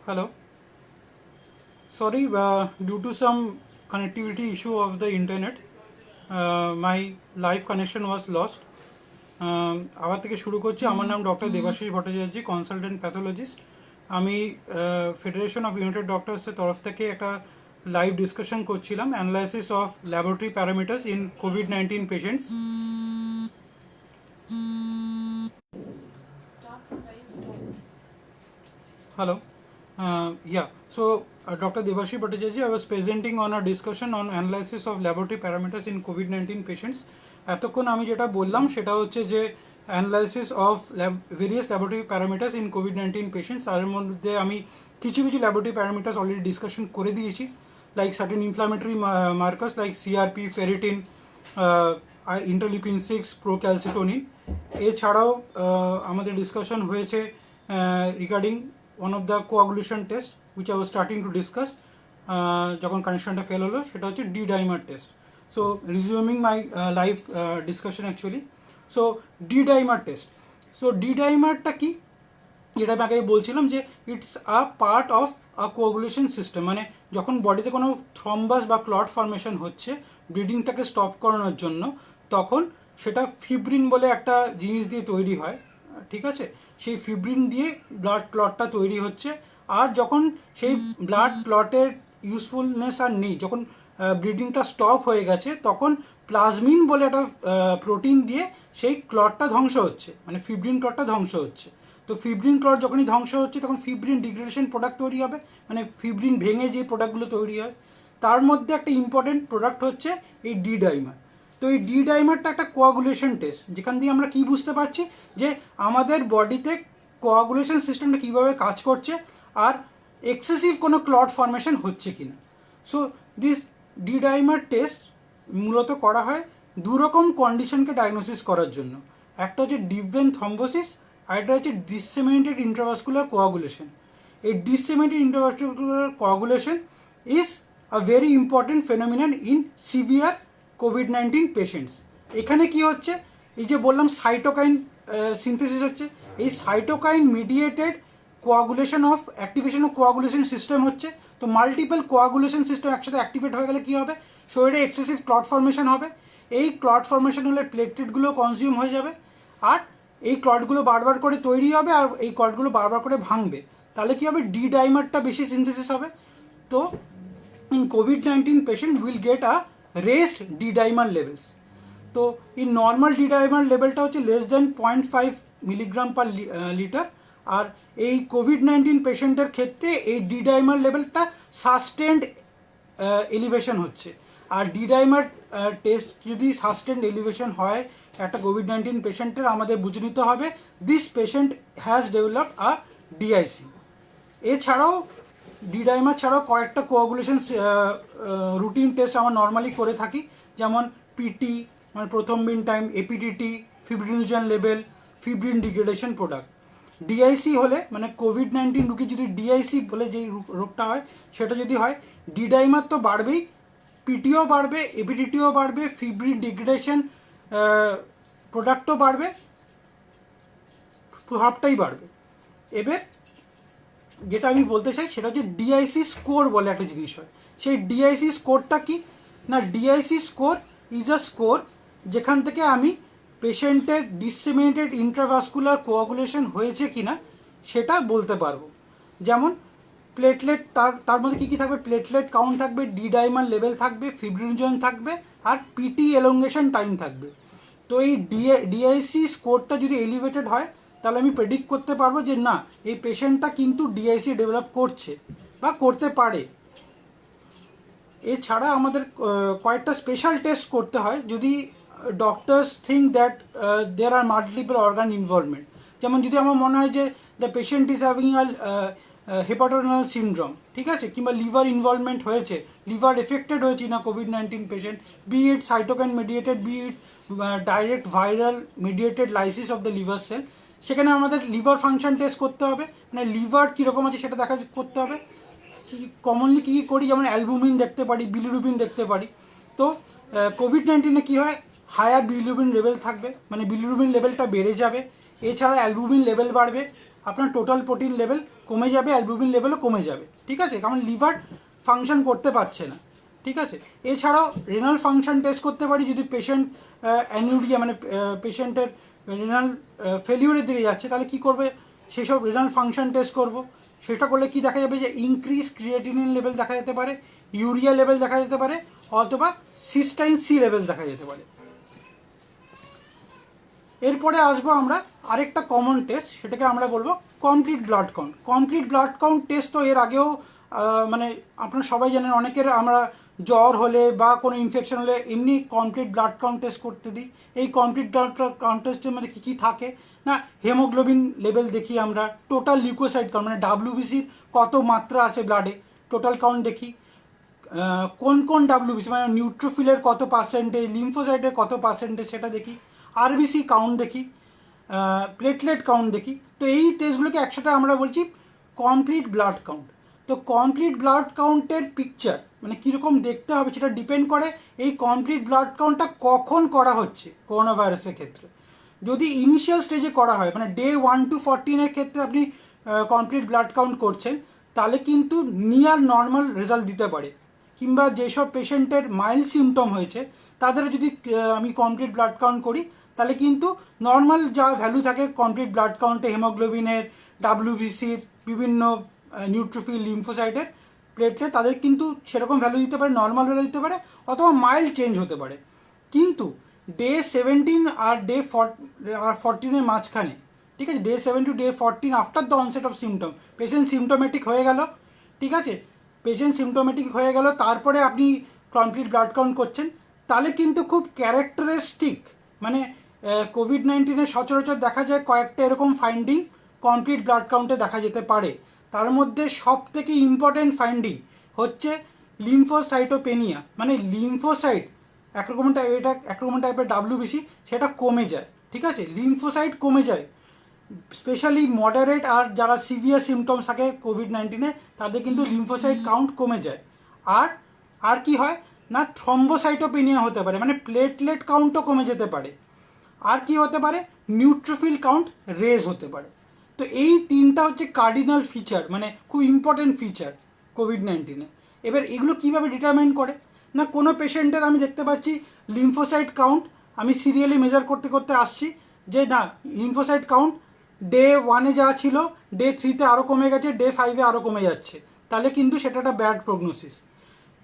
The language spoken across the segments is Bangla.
Hello. Sorry, due to some connectivity issue of the internet, my live connection was lost. আবার থেকে শুরু করছি। আমার নাম doctor Debashis Bhattacharya, consultant pathologist. আমি ফেডারেশন অফ ইউনাইটেড ডক্টরসের তরফ থেকে একটা লাইভ ডিসকাশন করছিলাম, analysis of laboratory parameters in কোভিড-19 patients. Hello. Yeah. So, Dr. Devashi Bhattacharya, I was presenting on a discussion on analysis of laboratory parameters in COVID-19 patients. এতক্ষণ আমি যেটা বললাম সেটা হচ্ছে যে analysis of various laboratory parameters in কোভিড-19 পেশেন্টস। তার মধ্যে আমি কিছু ল্যাবরেটরি প্যারামিটার্স অলরেডি ডিসকাশন করে দিয়েছি, like certain inflammatory markers like CRP, ferritin, interleukin 6, প্রোক্যালসিটোনিন। এছাড়াও আমাদের ডিসকাশন হয়েছে regarding one of the coagulation test which I was starting to discuss যখন কানেকশনটা ফেল হলো, সেটা হচ্ছে D dimer test. So resuming my live discussion actually. So D dimer test, so D ডাইমারটা কি, যেটা আমি আগে বলছিলাম যে it's a part of a coagulation system. মানে যখন বডিতে কোনো থ্রম্বাস বা ক্লট ফর্মেশন হচ্ছে ব্লিডিংটাকে স্টপ করানোর জন্য, তখন সেটা ফিব্রিন বলে একটা জিনিস দিয়ে তৈরি হয়, ঠিক আছে? সেই ফিব্রিন দিয়ে ব্লাড ক্লটটা তৈরি হচ্ছে। আর যখন সেই ব্লাড ক্লটের ইউজফুলনেস আর নেই, যখন ব্লিডিংটা স্টপ হয়ে গেছে, তখন প্লাজমিন বলে একটা প্রোটিন দিয়ে সেই ক্লটটা ধ্বংস হচ্ছে, মানে ফিব্রিন ক্লটটা ধ্বংস হচ্ছে। তো ফিব্রিন ক্লট যখনই ধ্বংস হচ্ছে তখন ফিব্রিন ডিগ্রেডেশন প্রোডাক্ট তৈরি হবে, মানে ফিব্রিন ভেঙে যে প্রোডাক্টগুলো তৈরি হয়, তার মধ্যে একটা ইম্পর্টেন্ট প্রোডাক্ট হচ্ছে এই ডি ডাইমার। তো এই ডি ডাইমারটা একটা কোয়াগুলেশন টেস্ট, যেখান দিয়ে আমরা কি বুঝতে পারছি যে আমাদের বডিতে কোয়াগুলেশন সিস্টেমটা কীভাবে কাজ করছে আর এক্সেসিভ কোনো ক্লট ফর্মেশন হচ্ছে কি না। So this D dimer test মূলত করা হয় দুরকম কন্ডিশনকে ডায়াগনোসিস করার জন্য। একটা হচ্ছে ডিপ ভেন থ্রম্বোসিস, আর একটা হচ্ছে ডিসেমিনেটেড ইন্ট্রাভাস্কুলার কোয়াগুলেশন। এই disseminated intravascular coagulation is a very important phenomenon in severe কোভিড-19 পেশেন্টস। এখানে কি হচ্ছে, এই যে বললাম সাইটোকাইন সিনথেসিস হচ্ছে, এই cytokine mediated coagulation of activation of coagulation system হচ্ছে। তো মাল্টিপল কোয়াগুলেশন সিস্টেম একসাথে অ্যাক্টিভেট হয়ে গেলে কী হবে, শরীরে এক্সেসিভ ক্লট ফর্মেশন হবে। এই ক্লট ফর্মেশন হলে প্লেটলেটগুলো কনজিউম হয়ে যাবে, আর এই ক্লটগুলো বারবার করে তৈরি হবে, আর এই ক্লটগুলো বারবার করে ভাঙবে। তাহলে কী হবে, ডি ডাইমারটা বেশি সিনথেসিস হবে। তো ইন কোভিড-19 patient will get a raised D dimer levels. তো এই নর্মাল ডি ডাইমার লেভেলটা হচ্ছে less than 0.5 milligram per litre. আর এই কোভিড-19 পেশেন্টের ক্ষেত্রে এই ডি ডাইমার লেভেলটা সাস্টেন্ড এলিভেশন হচ্ছে। আর ডি ডাইমার টেস্ট যদি সাস্টেন্ড এলিভেশন হয় একটা কোভিড-19 পেশেন্টের, আমাদের বুঝে নিতে হবে this patient has developed a DIC. এছাড়াও ডি ডাইমার ছাড়াও কয়েকটা কোয়াগুলেশন রুটিন টেস্ট আমরা নর্মালি করে থাকি, যেমন পিটি মানে prothrombin time, APTT, fibrinogen level, fibrin degradation product. DIC হলে মানে কোভিড-19 রুগী যদি ডিআইসি বলে যেই রোগটা হয় সেটা যদি হয়, ডি ডাইমার তো বাড়বেই, পিটিও বাড়বে, এপিডিটিও বাড়বে, ফিব্রিন ডিগ্রেডেশন প্রোডাক্টও বাড়বে, সবটাই বাড়বে। এবার যেটা আমি বলতে চাই সেটা হচ্ছে ডিআইসি স্কোর বলে একটা জিনিস হয়। সেই ডিআইসি স্কোরটা কি না, DIC score is a score যেখান থেকে আমি পেশেন্টের ডিসেমিনেটেড ইন্ট্রাভাস্কুলার কোয়াগুলেশন হয়েছে কি না সেটা বলতে পারবো। যেমন প্লেটলেট, তার মধ্যে কী কী থাকবে, প্লেটলেট কাউন্ট থাকবে, ডি ডাইমার লেভেল থাকবে, ফিব্রিনোজেন থাকবে, আর পিটি এলঙ্গেশন টাইম থাকবে। তো এই ডিআইসি স্কোরটা যদি এলিভেটেড হয় তাহলে আমি প্রেডিক্ট করতে পারবো যে না, এই পেশেন্টটা কিন্তু ডিআইসি ডেভেলপ করছে বা করতে পারে। এছাড়া আমাদের কয়েকটা স্পেশাল টেস্ট করতে হয় যদি doctors think that there are multiple organ involvement. যেমন যদি আমার মনে হয় যে the patient is having a hepatorenal syndrome, ঠিক আছে, কিংবা লিভার ইনভলভমেন্ট হয়েছে, লিভার এফেক্টেড হয়েছে না কোভিড-19 patient, be it cytokine mediated, be it direct viral mediated lysis of the liver cell, সেখানে আমাদের লিভার ফাংশন টেস্ট করতে হবে, মানে লিভার কীরকম আছে সেটা দেখা করতে হবে। কমনলি কী কী করি, যেমন অ্যালবুমিন দেখতে পারি, বিলিরুবিন দেখতে পারি। তো কোভিড-19 কী হয়, হায়ার বিলিরুবিন লেভেল থাকবে, মানে বিলিরুবিন লেভেলটা বেড়ে যাবে। এছাড়া অ্যালবুমিন লেভেল বাড়বে, আপনার টোটাল প্রোটিন লেভেল কমে যাবে, অ্যালবুমিন লেভেলও কমে যাবে, ঠিক আছে, কারণ লিভার ফাংশন করতে পারছে না, ঠিক আছে। এছাড়াও রেনাল ফাংশন টেস্ট করতে পারি যদি পেশেন্ট অ্যানিউরিয়া মানে পেশেন্টের রেনাল ফেলিউরের দিকে যাচ্ছে, তাহলে কী করবে, সেসব রেনাল ফাংশন টেস্ট করব। সেটা করলে কি দেখা যাবে যে ইনক্রিজ ক্রিয়েটিনিন লেভেল দেখা যেতে পারে, ইউরিয়া লেভেল দেখা যেতে পারে, অথবা সিস্টাইন সি লেভেল দেখা যেতে পারে। এরপরে আসবো আমরা আরেকটা কমন টেস্ট, সেটাকে আমরা বলবো complete blood count. Complete blood count test তো এর আগেও মানে আপনারা সবাই জানেন, অনেকের আমরা জ্বর হলে বা কোনো ইনফেকশন হলে এমনি কমপ্লিট ব্লাড কাউন্ট টেস্ট করতে দিই। এই কমপ্লিট ব্লাড কাউন্ট টেস্টের মধ্যে কী কী থাকে না, হেমোগ্লোবিন লেভেল দেখি আমরা, টোটাল লিউকোসাইড কাউন্ট মানে ডাব্লিউবিসির কত মাত্রা আছে ব্লাডে, টোটাল কাউন্ট দেখি, কোন কোন ডাব্লিউবিসি মানে নিউট্রোফিলের কত পার্সেন্টেজ, লিম্ফোসাইটের কত পার্সেন্টেজ সেটা দেখি, আরবিসি কাউন্ট দেখি, প্লেটলেট কাউন্ট দেখি। তো এই টেস্টগুলোকে একসাথে আমরা বলছি কমপ্লিট ব্লাড কাউন্ট। তো কমপ্লিট ব্লাড কাউন্টের পিকচার মানে কীরকম দেখতে হবে সেটা ডিপেন্ড করে এই কমপ্লিট ব্লাড কাউন্টটা কখন করা হচ্ছে করোনা ভাইরাসের ক্ষেত্রে। যদি ইনিশিয়াল স্টেজে করা হয় মানে ডে 1 to 14 ক্ষেত্রে আপনি কমপ্লিট ব্লাড কাউন্ট করছেন, তাহলে কিন্তু নিয়ার নর্মাল রেজাল্ট দিতে পারে। কিংবা যেসব পেশেন্টের মাইল্ড সিমটম হয়েছে তাদের যদি আমি কমপ্লিট ব্লাড কাউন্ট করি, তাহলে কিন্তু নর্মাল যা ভ্যালু থাকে কমপ্লিট ব্লাড কাউন্টে হেমোগ্লোবিনের, ডাব্লিউবিসির, বিভিন্ন নিউট্রোফিল, লিম্ফোসাইটের, প্লেটলেট, তাদের কিন্তু সেরকম ভ্যালু দিতে পারে, নর্মাল ভ্যালু দিতে পারে, অথবা মাইল্ড চেঞ্জ হতে পারে। কিন্তু ডে 17 আর ডে 14-এর মাঝখানে, ঠিক আছে, day 7 to day 14 after the onset of symptom, patient symptomatic হয়ে গেল, ঠিক আছে, পেশেন্ট সিমটোমেটিক হয়ে গেল, তারপরে আপনি কমপ্লিট ব্লাড কাউন্ট করছেন, তাহলে কিন্তু খুব ক্যারেক্টারিস্টিক মানে কোভিড-19 সচরাচর দেখা যায় কয়েকটা এরকম ফাইন্ডিং কমপ্লিট ব্লাড কাউন্টে দেখা যেতে পারে। তার মধ্যে সব থেকে ইম্পর্টেন্ট ফাইন্ডিং হচ্ছে লিম্ফোসাইটোপেনিয়া, মানে লিম্ফোসাইট একরকম টাইপের ডাব্লিউবিসি সেটা কমে যায়, ঠিক আছে, লিম্ফোসাইট কমে যায়, স্পেশালি মডারেট আর যারা সিভিয়ার সিমটমস থাকে কোভিড-19 তাদের কিন্তু লিম্ফোসাইট কাউন্ট কমে যায়। আর কি হয় না, থ্রম্বোসাইটোপেনিয়া হতে পারে, মানে প্লেটলেট কাউন্টও কমে যেতে পারে। আর কি হতে পারে, নিউট্রোফিল কাউন্ট রেজ হতে পারে। তো এই তিনটা হচ্ছে কার্ডিনাল ফিচার, মানে খুব ইম্পর্টেন্ট ফিচার কোভিড-19। এবার এগুলো কীভাবে ডিটারমাইন করে না, কোনো পেশেন্টের আমি দেখতে পাচ্ছি লিম্ফোসাইট কাউন্ট আমি সিরিয়ালি মেজার করতে করতে আসছি যে না, লিম্ফোসাইট কাউন্ট ডে 1-এ যা ছিল ডে 3-তে আরও কমে গেছে, ডে 5-এ আরও কমে যাচ্ছে, তাহলে কিন্তু সেটা একটা ব্যাড প্রগনোসিস।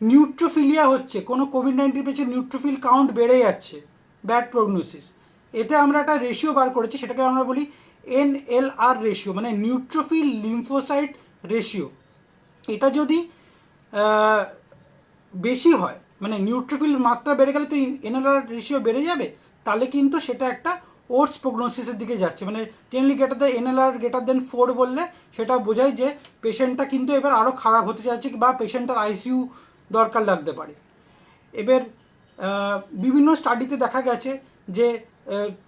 নিউট্রোফিলিয়া হচ্ছে, কোনো কোভিড-19 পেশেন্ট নিউট্রোফিল কাউন্ট বেড়ে যাচ্ছে, ব্যাড প্রগনোসিস। এতে আমরা একটা রেশিও বার করেছি, সেটাকে আমরা বলি NLR রেশিও, মানে নিউট্রোফিল লিম্ফোসাইট রেশিও। এটা যদি বেশি হয় মানে নিউট্রোফিল মাত্রা বেড়ে গেলে তো NLR রেশিও বেড়ে যাবে, তাহলে কিন্তু সেটা একটা ওর্স প্রগনোসিসের দিকে যাচ্ছে, মানে জেনারেলি NLR গ্রেটার দেন 4 বললে সেটা বোঝায় যে পেশেন্টটা কিন্তু এবার আরও খারাপ হতে যাচ্ছে বা পেশেন্টের আইসিইউ দরকার লাগতে পারে। এবার বিভিন্ন স্টাডিতে দেখা গেছে যে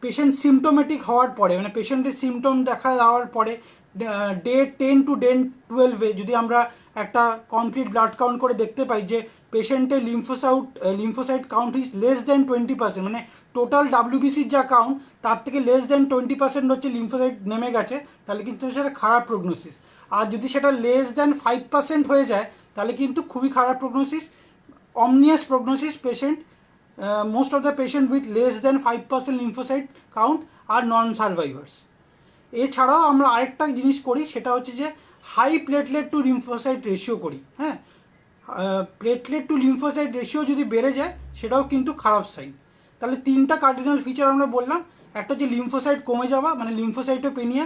পেশেন্ট সিমটোমেটিক হওয়ার পরে মানে পেশেন্টের সিমটম দেখা যাওয়ার পরে ডে 10 to ডে 12-এ যদি আমরা একটা কমপ্লিট ব্লাড কাউন্ট করে দেখতে পাই যে পেশেন্টের lymphocyte count is less than 20%, মানে টোটাল ডাব্লিউবিসির যা কাউন্ট তার থেকে লেস দেন 20% হচ্ছে লিম্ফোসাইট নেমে গেছে, তাহলে কিন্তু সেটা খারাপ প্রগনোসিস। আর যদি সেটা লেস দেন 5% হয়ে যায় তাহলে কিন্তু খুবই খারাপ prognosis, ominous prognosis. Patient most of the patient with less than 5% lymphocyte count are non survivors. এছাড়াও আমরা আরেকটা জিনিস করি, সেটা হচ্ছে যে high platelet to lymphocyte ratio করি। হ্যাঁ, প্লেটলেট টু লিম্ফোসাইট রেশিও যদি বেড়ে যায় সেটাও কিন্তু খারাপ সাইন। তাহলে তিনটা কার্ডিনাল ফিচার আমরা বললাম, একটা হচ্ছে লিম্ফোসাইট কমে যাওয়া মানে লিম্ফোসাইটোপেনিয়া,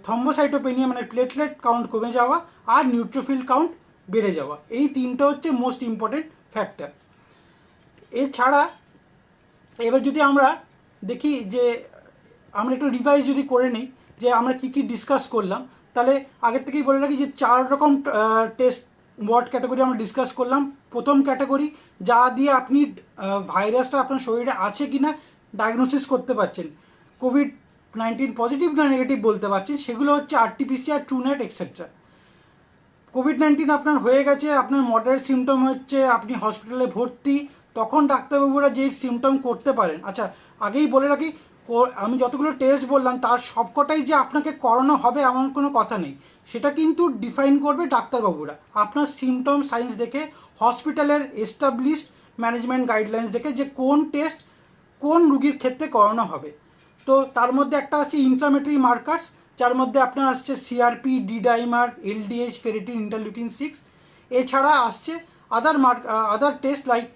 থ্রম্বোসাইটোপেনিয়া মানে প্লেটলেট কাউন্ট কমে যাওয়া, আর নিউট্রোফিল কাউন্ট বেড়ে যাওয়া। এই তিনটা হচ্ছে মোস্ট ইম্পর্টেন্ট ফ্যাক্টর। এছাড়া এবার যদি আমরা দেখি যে আমরা একটু রিভাইজ যদি করে নিই যে আমরা কী কী ডিসকাস করলাম, তাহলে আগের থেকেই বলে রাখি যে 4 রকম টেস্ট ওয়ার্ড ক্যাটাগরি আমরা ডিসকাস করলাম। প্রথম ক্যাটাগরি যা দিয়ে আপনি ভাইরাসটা আপনার শরীরে আছে কি না ডায়াগনোসিস করতে পারছেন, কোভিড-19 পজিটিভ না নেগেটিভ বলতে পারছেন, সেগুলো হচ্ছে RT-PCR, ট্রুনেট এক্সেট্রা। কোভিড-19 আপনার হয়ে গেছে, আপনার মডারেট সিমটম হচ্ছে, আপনি হসপিটালে ভর্তি, তখন ডাক্তারবাবুরা যে সিমটম করতে পারেন। আচ্ছা, আগেই বলে রাখি আমি যতগুলো টেস্ট বললাম তার সবকটাই যে আপনাকে করানো হবে এমন কোনো কথা নেই, সেটা কিন্তু ডিফাইন করবে ডাক্তারবাবুরা আপনার সিমটম সাইন্স দেখে, হসপিটালের এস্টাবলিশড ম্যানেজমেন্ট গাইডলাইন্স দেখে যে কোন টেস্ট কোন রুগীর ক্ষেত্রে করানো হবে। তো তার মধ্যে একটা আছে ইনফ্লামেটরি মার্কার্স, যার মধ্যে আপনার আসছে CRP, D dimer, LDH, ferritin, interleukin 6। এছাড়া আসছে other test like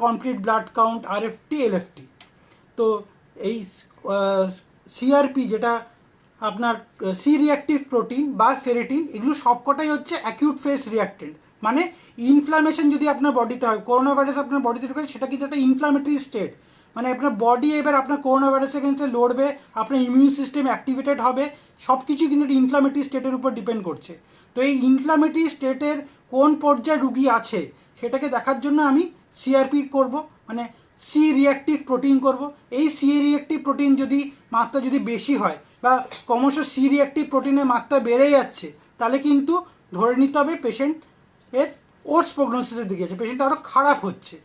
complete blood count, RFT, LFT. তো এই সিআরপি যেটা আপনার সি রিঅ্যাক্টিভ প্রোটিন বা ফেরিটিন, এগুলো সবকটাই হচ্ছে অ্যাকিউট ফেজ রিঅ্যাক্টেন্ট। মানে ইনফ্লামেশন যদি আপনার বডিতে হয়, করোনা ভাইরাস আপনার বডিতে ঢুকে, সেটা কিন্তু একটা ইনফ্লামেটরি স্টেট। মানে আপনার বডি এবার আপনার করোনা ভাইরাসের এগেন্সে লড়বে, আপনার ইমিউন সিস্টেম অ্যাক্টিভেটেড হবে, সব কিছুই কিন্তু ইনফ্লামেটরি স্টেটের উপর ডিপেন্ড করছে। তো এই ইনফ্লামেটরি স্টেটের কোন পর্যায়ে রুগী আছে সেটাকে দেখার জন্য আমি সিআরপি করব, মানে সি রিঅ্যাক্টিভ প্রোটিন করব। এই সি রিঅ্যাক্টিভ প্রোটিন যদি মাত্রা যদি বেশি হয় বা ক্রমশ সি রিঅ্যাক্টিভ প্রোটিনের মাত্রা বেড়ে যাচ্ছে, তাহলে কিন্তু ধরে নিতে হবে পেশেন্ট এর ওর্স প্রগনোসিসের দিকে আছে, পেশেন্ট আরও খারাপ হচ্ছে।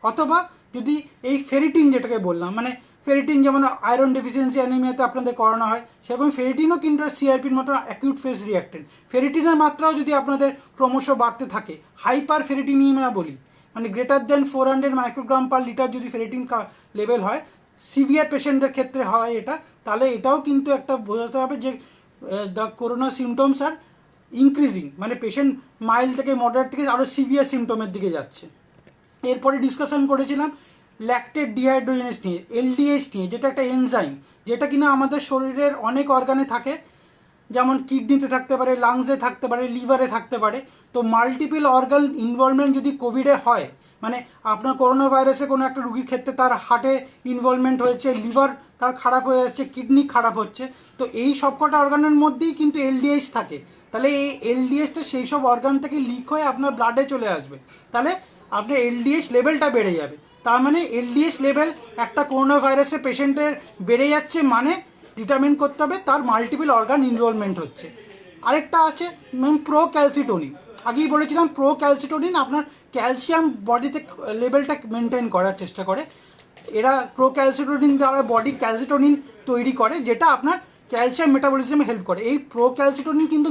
অথবা যদি এই ফেরিটিন যেটাকে বললাম, মানে ফেরিটিন যেমন আয়রন ডেফিসিয়েন্সি অ্যানিমিয়াতে আপনাদের করানো হয়, সেরকম ফেরিটিনও কিন্তু সিআরপির মতো অ্যাকিউট ফেজ রিঅ্যাক্টেন্ট। ফেরিটিনের মাত্রাও যদি আপনাদের ক্রমশ বাড়তে থাকে, হাইপার ফেরিটিনিমিয়া বলি, মানে greater than 400 microgram per litre যদি ফেরিটিন লেভেল হয়, সিভিয়ার পেশেন্টদের ক্ষেত্রে হয় এটা, তাহলে এটাও কিন্তু একটা বোঝাতে হবে যে the corona symptoms R increasing, মানে পেশেন্ট মাইল্ড থেকে মডারেট থেকে আরও সিভিয়ার সিমটমের দিকে যাচ্ছে। এরপরে ডিসকাশন করেছিলাম ল্যাকটেট ডিহাইড্রোজেনেস নিয়ে, এলডিএইচ নিয়ে, যেটা একটা এনজাইম, যেটা কিনা আমাদের শরীরের অনেক অর্গানে থাকে, যেমন কিডনিতে থাকতে পারে, লাংসে থাকতে পারে, লিভারে থাকতে পারে। তো মাল্টিপল অর্গান ইনভলভমেন্ট যদি কোভিডে হয়, মানে আপনার করোনা ভাইরাসে কোনো একটা রুগীর ক্ষেত্রে তার হার্টে ইনভলভমেন্ট হয়েছে, লিভার তার খারাপ হয়ে যাচ্ছে, কিডনি খারাপ হচ্ছে, তো এই সবকটা অর্গানের মধ্যেই কিন্তু এলডিএইচ থাকে। তাহলে এই এলডিএইচটা সেই সব অর্গান থেকে লিক হয়ে আপনার ব্লাডে চলে আসবে, তাহলে আপনার এলডিএইচ লেভেলটা বেড়ে যাবে। তার মানে এলডিএইচ লেভেল একটা করোনা ভাইরাসের পেশেন্টের বেড়ে যাচ্ছে, মানে ডিটারমিন করতে হবে তার মাল্টিপল অর্গান ইনরোলমেন্ট হচ্ছে। আরেকটা আছে প্রো ক্যালসিটোনিন, আগেই বলেছিলাম প্রো ক্যালসিটোনিন আপনার ক্যালসিয়াম বডিতে লেভেলটা মেনটেন করার চেষ্টা করে। এরা প্রো ক্যালসিটোনিন দ্বারা বডি ক্যালসিটোনিন তৈরি করে, যেটা আপনার ক্যালসিয়াম মেটাবলিজমে হেল্প করে। এই প্রো ক্যালসিটোনিন কিন্তু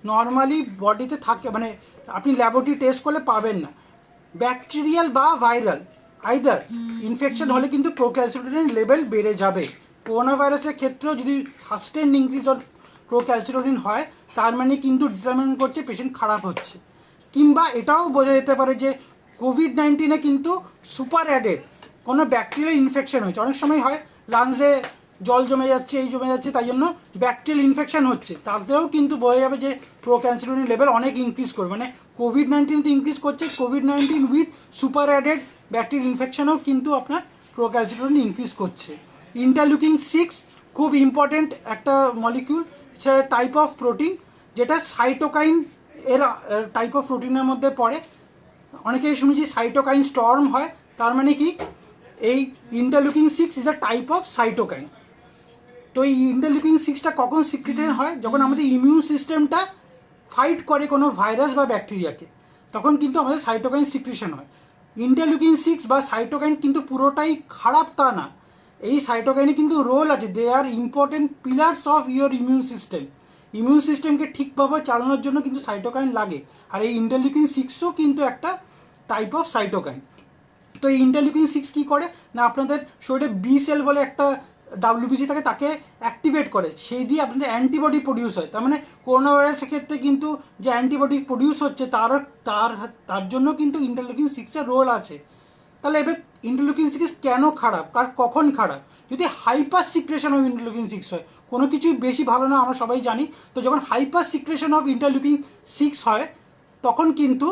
নর্মালি বডিতে থাকে, মানে আপনি ল্যাবরেটরি টেস্ট করলে পাবেন না। ব্যাকটেরিয়াল বা ভাইরাল আইদার ইনফেকশন হলে কিন্তু প্রোক্যালসিটোনিন লেভেল বেড়ে যাবে। করোনা ভাইরাসের ক্ষেত্রেও যদি সাস্টেন ইনক্রিজ অফ প্রোক্যালসিটোনিন হয়, তার মানে কিন্তু ডিটারমিন করছে পেশেন্ট খারাপ হচ্ছে। কিংবা এটাও বোঝা যেতে পারে যে কোভিড-19 কিন্তু সুপার অ্যাডেড কোনো ব্যাকটেরিয়াল ইনফেকশন হয়েছে। অনেক সময় হয় লাংসে জল জমে যাচ্ছে, এই জমে যাচ্ছে, তাই জন্য ব্যাকটেরিয়াল ইনফেকশন হচ্ছে, তাতেও কিন্তু বোঝা যাবে যে প্রোক্যালসিটোনিন লেভেল অনেক ইনক্রিজ করবে। মানে কোভিড-19 তো ইনক্রিজ করছে, কোভিড-19 উইথ সুপার অ্যাডেড ব্যাকটেরিয়াল ইনফেকশনও কিন্তু আপনার প্রোক্যালসিটোনিন ইনক্রিজ করছে। ইন্টারলিউকিন 6 খুব ইম্পর্টেন্ট একটা molecule, say type of protein, যেটা সাইটোকাইন এর টাইপ অফ প্রোটিনের মধ্যে পড়ে। অনেকেই শুনেছি সাইটোকাইন স্টর্ম হয়, তার মানে কি এই interleukin 6 is a type of cytokine. তো এই ইন্টারলিউকিন 6টা কখন সিক্রেটেড হয়? যখন আমাদের ইমিউন সিস্টেমটা ফাইট করে কোনো ভাইরাস বা ব্যাকটেরিয়াকে, তখন কিন্তু আমাদের সাইটোকাইন সিক্রেশন হয়। ইন্টারলিউকিন 6 বা সাইটোকাইন কিন্তু পুরোটাই খারাপ তা না, এই সাইটোকাইনে কিন্তু রোল আছে, they are important pillars of your immune system. Immune সিস্টেমকে ঠিকভাবে চালানোর জন্য কিন্তু সাইটোকাইন লাগে, আর এই ইন্টারলিউকিন 6ও কিন্তু একটা টাইপ অফ সাইটোকাইন। তো এই ইন্টারলিউকিন 6 কী করে না, আপনাদের শরীরে বি সেল বলে একটা ডাব্লিউবিসি থাকে, তাকে অ্যাক্টিভেট করে, সেই দিয়ে আপনাদের অ্যান্টিবডি প্রডিউস হয়। তার মানে করোনা ভাইরাসের ক্ষেত্রে কিন্তু যে অ্যান্টিবডি প্রডিউস হচ্ছে তার জন্য কিন্তু ইন্টারলিউকিন 6-এর রোল আছে। তাহলে এবার ইন্টারলিউকিন 6 কেন খারাপ, কার কখন খারাপ? যদি হাইপার সিক্রেশন অফ ইন্টারলিউকিন 6 হয়, কোনো কিছুই বেশি ভালো না আমরা সবাই জানি। তো যখন হাইপার সিক্রেশন অফ ইন্টারলিউকিন 6 হয়, তখন কিন্তু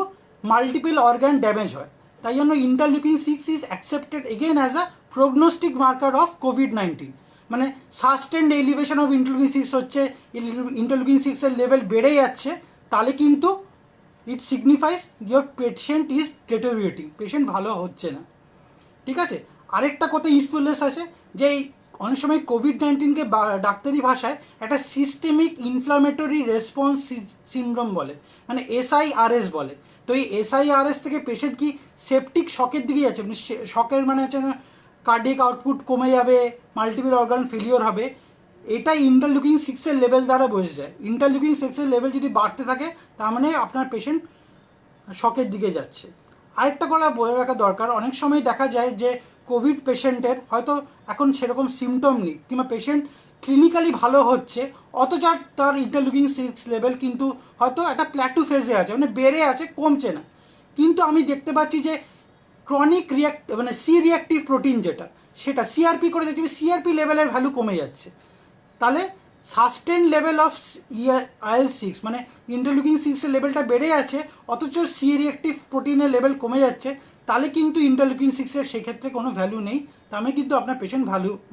মাল্টিপল অর্গান ড্যামেজ হয়। তাই জন্য interleukin 6 is accepted again as a prognostic marker of কোভিড-19। মানে সাস্টেন্ড এলিভেশন অফ ইন্টারলিউকিন 6 হচ্ছে, ইন্টারলিউকিন 6-এর লেভেল বেড়ে যাচ্ছে, তাহলে কিন্তু it signifies your patient is deteriorating, patient ভালো হচ্ছে না। ঠিক আছে, আরেকটা কথা ইউজফুলনেস আছে, যে অনেক সময় কোভিড-19কে ডাক্তারি ভাষায় একটা সিস্টেমিক ইনফ্লামেটরি রেসপন্স সিনড্রোম বলে, মানে SIRS বলে। তো এই SIRS থেকে পেশেন্ট কি সেপটিক শকের দিকে যাচ্ছে, মানে শকের মানে হচ্ছে কার্ডিয়াক আউটপুট কমে যাবে, মাল্টিপল অর্গান ফেলিওর হবে, এটা ইন্টারলিউকিন 6-এর লেভেল দ্বারা বোঝা যায়। ইন্টারলিউকিন 6-এর লেভেল যদি বাড়তে থাকে তার মানে আপনার পেশেন্ট শকের দিকে যাচ্ছে। আরেকটা কথা বলে রাখা দরকার, অনেক সময় দেখা যায় যে কোভিড পেশেন্টের হয়তো এখন সেরকম সিমটম নেই কিংবা পেশেন্ট ক্লিনিক্যালি ভালো হচ্ছে, অথচ তার ইন্টারলিউকিন 6 লেভেল কিন্তু হয়তো একটা প্ল্যাটু ফেজে আছে, মানে বেড়ে আছে, কমছে না। কিন্তু আমি দেখতে পাচ্ছি যে ক্রনিক মানে সি রিয়াক্টিভ প্রোটিন যেটা, সেটা সিআরপি করে দেখবি সিআরপি লেভেলের ভ্যালু কমে যাচ্ছে। তাহলে সাস্টেন লেভেল অফ IL-6 মানে ইন্টারলিউকিন 6-এর লেভেলটা বেড়ে আছে, অথচ সি রিয়াক্টিভ প্রোটিনের লেভেল কমে যাচ্ছে, তাহলে কিন্তু ইন্টারলিউকিন 6-এর সেক্ষেত্রে কোনো ভ্যালু নেই, তার মানে কিন্তু আপনার পেশেন্ট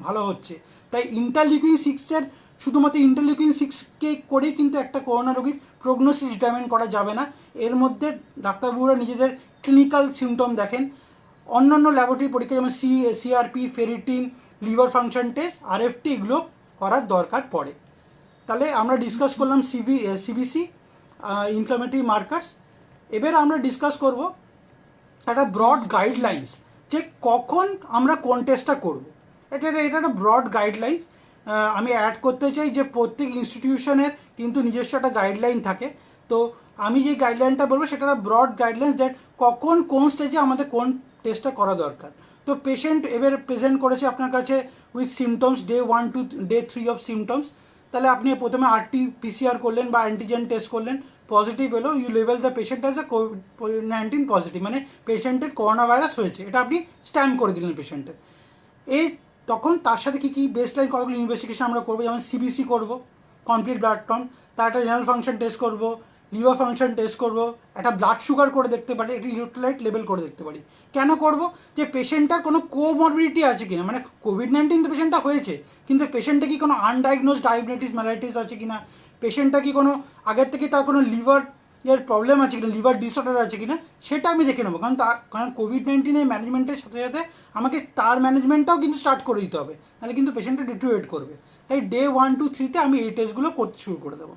ভালো হচ্ছে। তাই ইন্টারলিউকিন 6-এর শুধুমাত্র ইন্টারলিউকিন 6কে করেই কিন্তু একটা করোনা রোগীর প্রগনোসিস ডিটারমাইন করা যাবে না। এর মধ্যে ডাক্তারবাবুরা নিজেদের ক্লিনিক্যাল সিমটম দেখেন, অন্যান্য ল্যাবরেটরি পরীক্ষা যেমন CRP, ferritin, liver function test, RFT, এগুলো করার দরকার পড়ে। তাহলে আমরা ডিসকাস করলাম সিবিসি, ইনফ্লামেটরি মার্কার্স। এবার আমরা ডিসকাস করব একটা ব্রড গাইডলাইন্স যে কখন আমরা কোন টেস্টটা করব। এটা একটা ব্রড গাইডলাইন্স আমি অ্যাড করতে চাই যে প্রত্যেক ইনস্টিটিউশনের কিন্তু নিজস্ব একটা গাইডলাইন থাকে। তো আমি যে গাইডলাইনটা বলবো সেটা একটা ব্রড গাইডলাইন, দ্যাট কখন কোন স্টেজে আমাদের কোন টেস্টটা করা দরকার। তো পেশেন্ট এবার প্রেজেন্ট করেছে আপনার কাছে with symptoms day 1 to day 3 of symptoms. তাহলে আপনি প্রথমে RT-PCR করলেন বা অ্যান্টিজেন টেস্ট করলেন, পজিটিভ এলো, you level the patient as a COVID-19 positive, মানে পেশেন্টের করোনা ভাইরাস হয়েছে, এটা আপনি স্ট্যাম্প করে দিলেন পেশেন্টের। এই তখন তার সাথে কী বেস লাইন কতগুলো ইনভেস্টিগেশন আমরা করবো, যেমন সিবিসি করবো, কমপ্লিট ব্লাড কাউন্ট, তার একটা রেনাল ফাংশন টেস্ট করবো, লিভার ফাংশন টেস্ট করবো, একটা ব্লাড সুগার করে দেখতে পারি, একটা ইলেকট্রোলাইট লেভেল করে দেখতে পারি। কেন করব? যে পেশেন্টটার কোনো কোমরবিডিটি আছে কিনা, মানে COVID-19 তো পেশেন্টটা হয়েছে, কিন্তু পেশেন্টটা কি কোনো আনডায়াগনোজ ডায়াবেটিস ম্যালাইটিস আছে কিনা, পেশেন্টটা কি কোনো আগের থেকে তার কোনো লিভার এর প্রবলেম আছে কিনা, লিভার ডিসঅর্ডার আছে কিনা, সেটা আমি দেখে নেবো। কারণ COVID-19 ম্যানেজমেন্টের সাথে সাথে আমাকে তার ম্যানেজমেন্টটাও কিন্তু স্টার্ট করে দিতে হবে, তাহলে কিন্তু পেশেন্টটা ডিটোরিয়েট করবে। তাই ডে 1 to 3-তে আমি এই টেস্টগুলো করতে শুরু করে দেবো।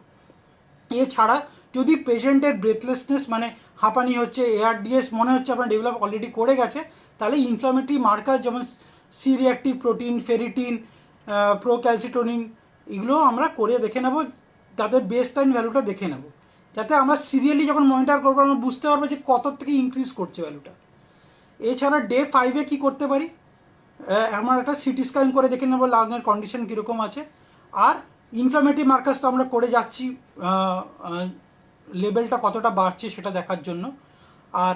এছাড়া যদি পেশেন্টের ব্রেথলেসনেস মানে হাঁপানি হচ্ছে, ARDS মনে হচ্ছে আপনার ডেভেলপ অলরেডি করে গেছে, তাহলে ইনফ্লামেটরি মার্কার যেমন সি রিয়াক্টিভ প্রোটিন, ফেরিটিন, প্রোক্যালসিটোনিন, এগুলো আমরা করে দেখে নেব, তাদের বেস লাইন ভ্যালুটা দেখে নেব, যাতে আমরা সিরিয়ালি যখন মনিটর করবো আমরা বুঝতে পারবো যে কত থেকে ইনক্রিজ করছে ভ্যালুটা। এছাড়া ডে 5-এ কী করতে পারি, আমরা একটা সিটি স্ক্যান করে দেখে নেবো লাংয়ের কন্ডিশন কীরকম আছে। আর ইনফ্লামেটরি মার্কার্স তো আমরা করে যাচ্ছি লেভেলটা কতটা বাড়ছে সেটা দেখার জন্য। আর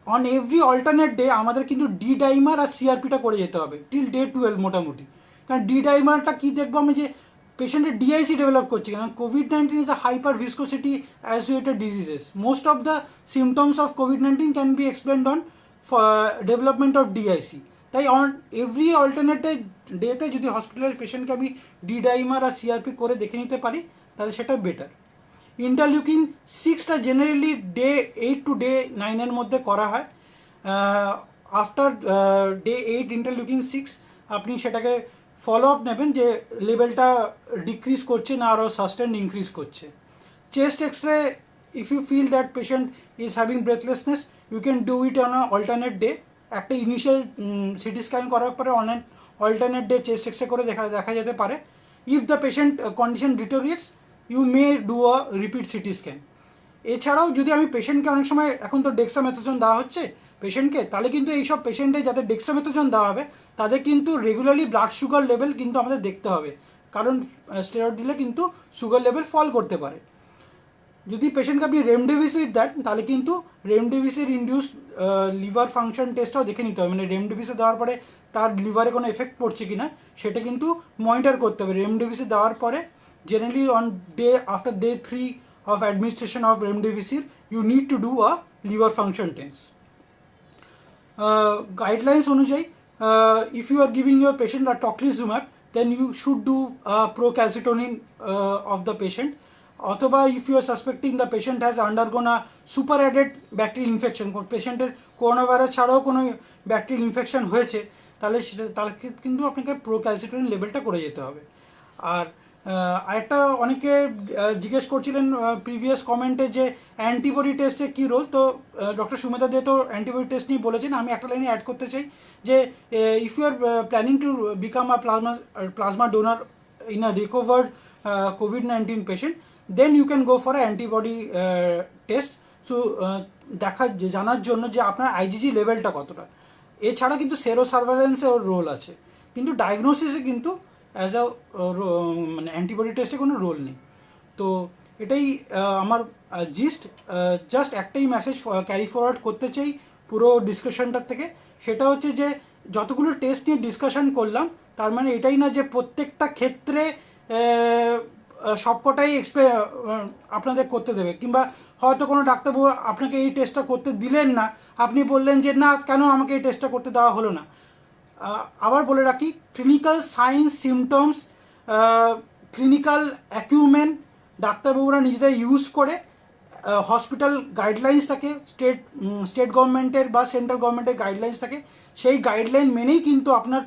অন এভরি অল্টারনেট ডে আমাদের কিন্তু ডি ডাইমার আর সিআরপিটা করে যেতে হবে টিল ডে 12 মোটামুটি। কারণ ডি ডাইমারটা কী দেখবো আমি, যে পেশেন্টের ডিআইসি ডেভেলপ করছে, কারণ COVID-19 is a hyper viscosity associated diseases. Most of the symptoms of COVID-19 can be explained on development of DIC. তাই অন এভরি অল্টারনেটিভ ডেতে যদি হসপিটালের পেশেন্টকে আমি ডি ডাইমার আর সিআরপি করে দেখে নিতে পারি তাহলে সেটা বেটার। ইন্টারলিউকিন 6টা জেনারেলি ডে 8 to ডে 9-এর মধ্যে করা হয়। আফটার ডে 8 ইন্টারলিউকিন 6 আপনি সেটাকে ফলো আপ নেবেন যে লেভেলটা ডিক্রিজ করছে না আরও সাস্টেন ইনক্রিজ করছে। Chest X ray, if you feel that patient is having breathlessness, you can do it on alternate day. একটা ইনিশিয়াল সিটি স্ক্যান করার পরে অল্টারনেট ডে চেস্ট এক্সরে করে দেখা যেতে পারে। If the patient condition deteriorates, you may do a repeat CT scan. এছাড়াও যদি আমি পেশেন্টকে অনেক সময় এখন তো ডেক্সামেথাসোন দেওয়া হচ্ছে পেশেন্টকে, তাহলে কিন্তু এইসব পেশেন্টে যাদের ডেক্সামেথাসোন দেওয়া হবে তাদের কিন্তু রেগুলারলি ব্লাড সুগার লেভেল কিন্তু আমাদের দেখতে হবে, কারণ স্টেরয়েড দিলে কিন্তু সুগার লেভেল ফল করতে পারে। যদি পেশেন্টকে আপনি রেমডেভিসির দেন তাহলে কিন্তু রেমডেভিসির ইন্ডিউস লিভার ফাংশন টেস্টটাও দেখে নিতে হবে, মানে রেমডেভিসির দেওয়ার পরে তার লিভারে কোনো এফেক্ট পড়ছে কি না সেটা কিন্তু মনিটর করতে হবে। রেমডেভিসির দেওয়ার পরে generally on after day 3 of administration of remdesivir you need to do a liver function test. Guidelines অনুযায়ী if you are giving your patient a tocilizumab then you should do procalcitonin of the patient, অথবা if you are suspecting the patient has undergone a super added bacterial infection, পেশেন্টের করোনা ভাইরাস ছাড়াও কোনো ব্যাকটেরিয়াল ইনফেকশন হয়েছে, তাহলে কিন্তু আপনাকে প্রোক্যালসিটোনিন লেভেলটা করে যেতে হবে। আর আরেকটা অনেকে জিজ্ঞেস করছিলেন প্রিভিয়াস কমেন্টে যে অ্যান্টিবডি টেস্টে কী রোল, তো ডক্টর সুমেতা দে তো অ্যান্টিবডি টেস্ট নিয়ে বলেছেন। আমি একটা লাইনে অ্যাড করতে চাই যে if you are planning to become a plasma donor in a recovered COVID-19 patient, then you can go for antibody test. So জানার জন্য যে আপনার আইজিজি লেভেলটা কতটা। এছাড়া কিন্তু সেরো সার্ভেলেন্সে ওর রোল আছে, কিন্তু ডায়াগনোসিসে কিন্তু অ্যাজ আ মানে অ্যান্টিবডি টেস্টে কোনো রোল নেই। তো এটাই আমার জিস্ট। জাস্ট একটাই মেসেজ ক্যারি ফরওয়ার্ড করতে চাই পুরো ডিসকাশনটার থেকে, সেটা হচ্ছে যে যতগুলো টেস্ট নিয়ে ডিসকাশন করলাম তার মানে এটাই না যে প্রত্যেকটা ক্ষেত্রে সবকটাই আপনাদের করতে দেবে, কিংবা হয়তো কোনো ডাক্তারবাবু আপনাকে এই টেস্টটা করতে দিলেন না, আপনি বললেন যে না কেন আমাকে এই টেস্টটা করতে দেওয়া হলো না। আবার বলে রাখি, ক্লিনিক্যাল সাইন্স সিমটমস, ক্লিনিক্যাল অ্যাকিউমেন ডাক্তারবাবুরা নিজেদের ইউজ করে, হসপিটাল গাইডলাইন্স থাকে, স্টেট গভর্নমেন্টের বা সেন্ট্রাল গভর্নমেন্টের গাইডলাইন্স থাকে, সেই গাইডলাইন মেনেই কিন্তু আপনার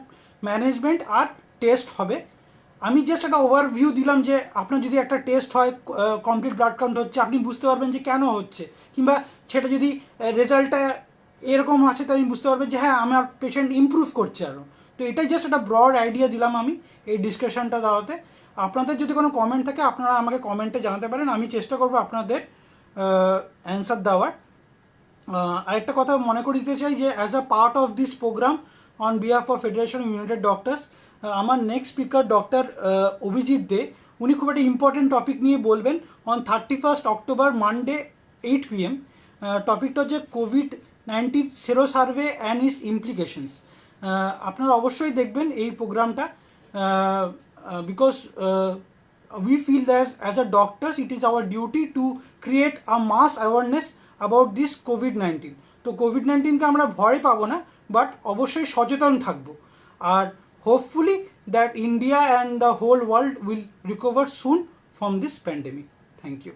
ম্যানেজমেন্ট আর টেস্ট হবে। আমি জাস্ট একটা ওভারভিউ দিলাম যে আপনার যদি একটা টেস্ট হয়, কমপ্লিট ব্লাড কাউন্ট হচ্ছে, আপনি বুঝতে পারবেন যে কেন হচ্ছে, কিংবা সেটা যদি রেজাল্টটা এরকম আছে তাই আমি বুঝতে পারবেন যে হ্যাঁ আমার পেশেন্ট ইমপ্রুভ করছে আরও। তো এটাই জাস্ট একটা ব্রড আইডিয়া দিলাম আমি এই ডিসকাশনটা দেওয়াতে। আপনাদের যদি কোনো কমেন্ট থাকে আপনারা আমাকে কমেন্টে জানাতে পারেন, আমি চেষ্টা করবো আপনাদের অ্যান্সার দেওয়ার। আরেকটা কথা মনে করে দিতে চাই যে as a part of this programme on behalf of federation of united doctors, আমার next speaker doctor Abhijit Dey, উনি খুব একটা ইম্পর্টেন্ট টপিক নিয়ে বলবেন অন 31 অক্টোবর মানডে 8 PM। টপিকটা হচ্ছে COVID-19 সেরো survey and is implications. আপনারা অবশ্যই দেখবেন এই প্রোগ্রামটা, because we feel that as a doctors it is our duty to create a mass awareness about this COVID-19. তো কোভিড-19কে আমরা ভয় পাবো না, বাট অবশ্যই সচেতন থাকবো। আর hopefully that India and the whole world will recover soon from this pandemic. Thank you.